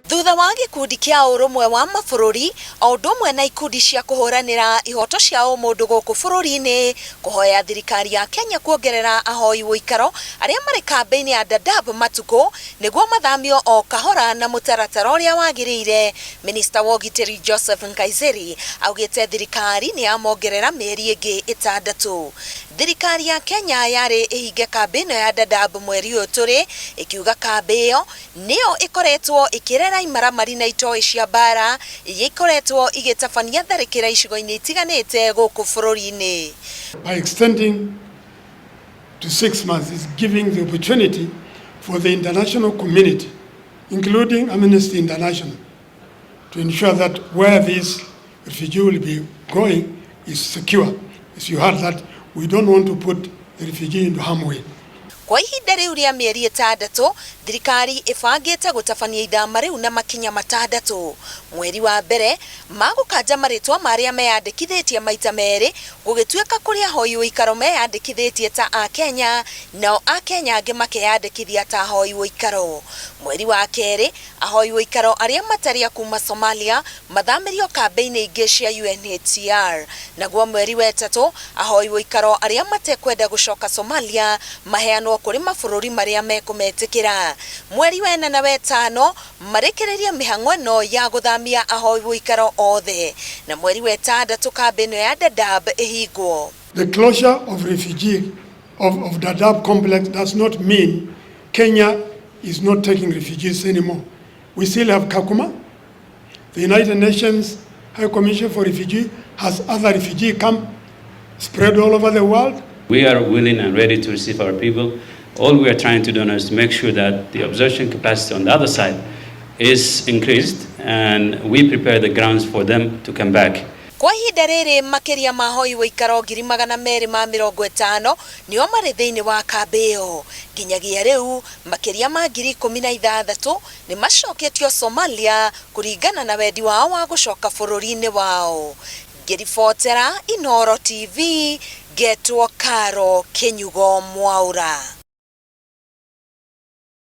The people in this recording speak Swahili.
Thutha wa gikundi kia urumwe wa mabũrũri o ũndũ ũmwe na ikundi cia kũhũranĩra ihoto cia ũmũndũ gũkũ bũrũri-inĩ kũhoya thirikari ya Kenya kuongerera ahoi ũikaro arĩa marĩ kambĩ-inĩ ya Dadaab matukũ nĩguo mathamio o kahora na mũtaratara ũrĩa wagĩrĩire. Minista wa ũgitĩri Joseph Nkaiseri augĩte thirikari nĩ yamongerera mĩeri ĩngĩ 6. Thirikari ya Kenya yarĩ ĩhinge kambĩ ĩno ya Dadaab mweri ũyũ tũrĩ, ĩkiuga kambĩ ĩyo nĩyo ĩkoretwo ĩkĩrera imaramari na itoi cia mbara iria ikoretwo igĩtabania tharĩkĩra icigo-inĩ itiganĩte gũkũ bũrũri-inĩ. By extending to 6 months is giving the opportunity for the international community, including Amnesty International, to ensure that where this refugee will be going is secure. As you heard that, we don't want to put the refugee into harm's way. Kwa ihinda rĩu rĩa mĩeri 6, thirikari ĩbangĩte gũtabania ithama rĩu na makinya 6. Mweri wa mbere magũkanja marĩtwa marĩa meyandĩkithĩtie maita merĩ gũgĩtuĩka kũrĩ ahoi ũikaro meyandĩkithĩtie ta a Kenya, nao a Kenya angĩ makeyandĩkithia ta ahoi ũikaro. Mweri wa kerĩ ahoi ũikaro arĩa matarĩ a kuma Somalia mathamĩrio kambĩ-inĩ ingĩ cia UNHCR. Naguo mweri wa ĩtatũ ahoi ũikaro arĩa matekwenda gũcoka Somalia maheanwo kũrĩ mabũrũri marĩa mekũmetĩkĩra. Mweri wa ĩna na wa ĩtano marĩkĩrĩria mĩhang'o ĩno ya gũthamia ahoi ũikaro othe, na mweri wa ĩtandatũ kambĩ ĩno ya Dadaab ĩhingwo. The closure of refugee of Dadaab complex does not mean Kenya is not taking refugees anymore. We still have Kakuma. The United Nations High Commission for Refugees has other refugee camps spread all over the world. We are willing and ready to receive our people. All we are trying to do now is to make sure that the absorption capacity on the other side is increased and we prepare the grounds for them to come back. Kwa ihinda rĩrĩ makĩria ma ahoi ũikaro 250,000 nĩo marĩ thĩinĩ wa kambĩ ĩyo. Nginyagia rĩu makĩria ma 16,000 nĩ macoketio Somalia kũringana na wendi wao wa gũcoka bũrũri-inĩ wao. Ngĩribotera Inooro TV, Getwo Karo Kenyugo Mwaura.